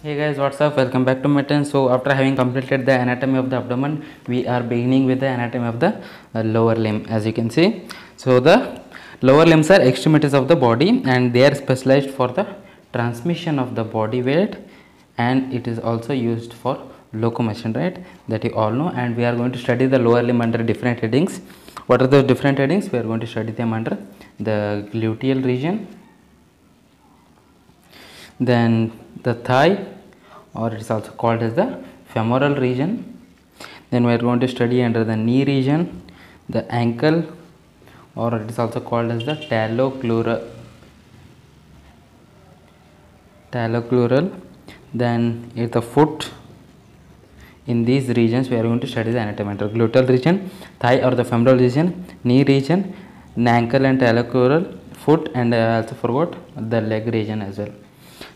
Hey guys, what's up? Welcome back to Mitten. So after having completed the anatomy of the abdomen, we are beginning with the anatomy of the lower limb. As you can see, so the lower limbs are extremities of the body, and they are specialized for the transmission of the body weight, and it is also used for locomotion, right? That you all know. And we are going to study the lower limb under different headings. What are those different headings? We are going to study them under the gluteal region, then the thigh, or it is also called as the femoral region. Then we are going to study under the knee region, the ankle, or it is also called as the talocrural. Then is the foot. In these regions we are going to study the anatomy under gluteal region, thigh or the femoral region, knee region, ankle and talocrural, foot, and I also forgot the leg region as well.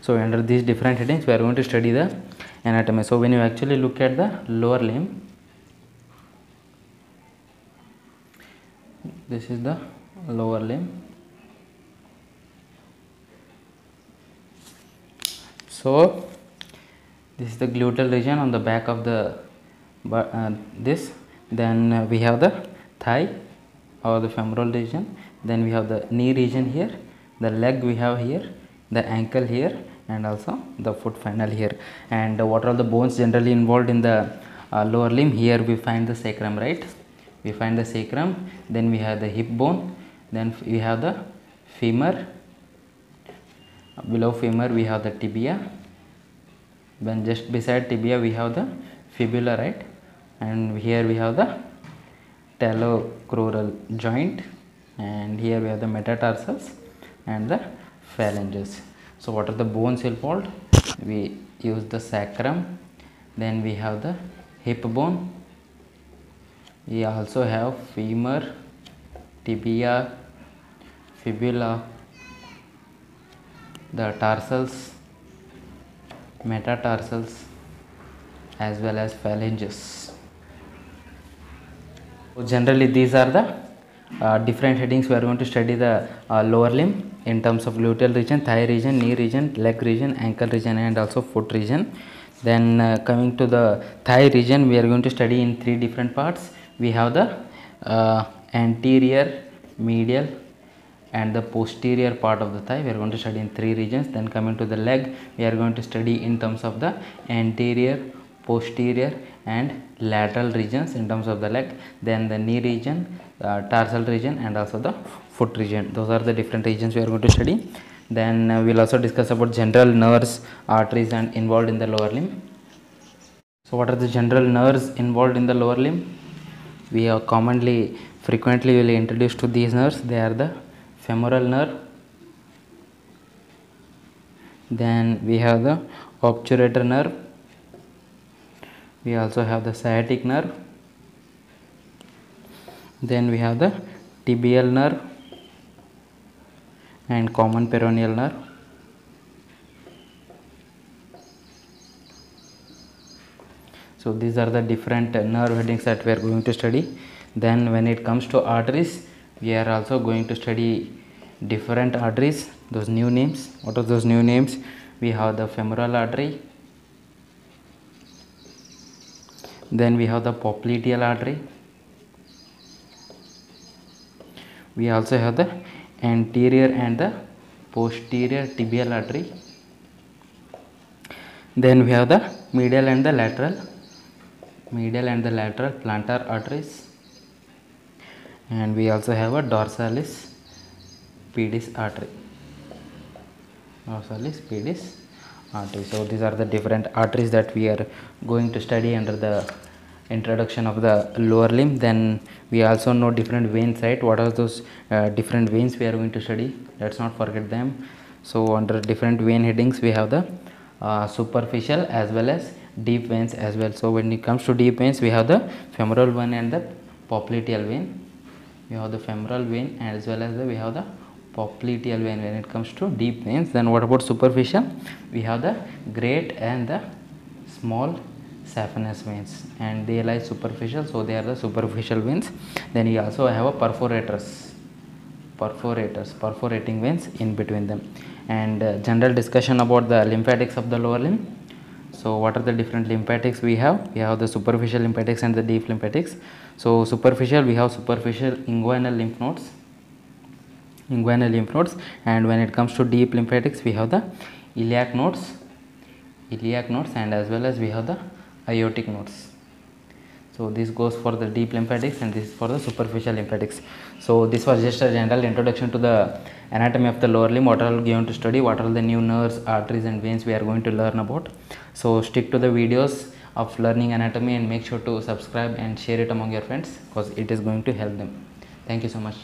So under these different headings we are going to study the anatomy. So when you actually look at the lower limb, this is the lower limb. So this is the gluteal region on the back of the this. Then we have the thigh or the femoral region. Then we have the knee region here, the leg we have here, the ankle here, and also the foot final here. And what are the bones generally involved in the lower limb? Here we find the sacrum, right? We find the sacrum. Then we have the hip bone. Then we have the femur. Below femur we have the tibia. Then just beside tibia we have the fibula, right? And here we have the talocrural joint, and here we have the metatarsals and the phalanges. So what are the bones involved? We use the sacrum. Then we have the hip bone. We also have femur, tibia, fibula, the tarsals, metatarsals, as well as phalanges. So generally these are the different headings. We are going to study the lower limb in terms of gluteal region, thigh region, knee region, leg region, ankle region, and also foot region. Then coming to the thigh region, we are going to study in three different parts. We have the anterior, medial, and the posterior part of the thigh. We are going to study in three regions. Then coming to the leg, we are going to study in terms of the anterior, posterior, and lateral regions in terms of the leg. Then the knee region, tarsal region, and also the foot region. Those are the different regions we are going to study. Then we will also discuss about general nerves, arteries, and involved in the lower limb. So what are the general nerves involved in the lower limb? We are frequently will introduce to these nerves. They are the femoral nerve. Then we have the obturator nerve. We also have the sciatic nerve. Then we have the tibial nerve and common peroneal nerve. So these are the different nerve headings that we are going to study. Then when it comes to arteries, we are also going to study different arteries, those new names. What are those new names? We have the femoral artery. Then we have the popliteal artery. We also have the anterior and the posterior tibial artery. Then we have the medial and the lateral plantar arteries. And we also have a dorsalis pedis artery. So these are the different arteries that we are going to study under the introduction of the lower limb. Then we also know different veins, right? What are those different veins we are going to study? Let's not forget them. So under different vein headings we have the superficial as well as deep veins as well. So when it comes to deep veins, we have the femoral vein and the popliteal vein. We have the femoral vein as well as we have the popliteal vein when it comes to deep veins. Then what about superficial? We have the great and the small saphenous veins, and they lie superficial, so they are the superficial veins. Then we also have a perforating veins in between them. And general discussion about the lymphatics of the lower limb. So what are the different lymphatics we have? We have the superficial lymphatics and the deep lymphatics. So superficial, we have superficial inguinal lymph nodes, and when it comes to deep lymphatics, we have the iliac nodes, and as well as we have the aortic nodes. So this goes for the deep lymphatics and this is for the superficial lymphatics. So this was just a general introduction to the anatomy of the lower limb, what are we going to study, what are the new nerves, arteries and veins we are going to learn about. So stick to the videos of learning anatomy and make sure to subscribe and share it among your friends because it is going to help them. Thank you so much.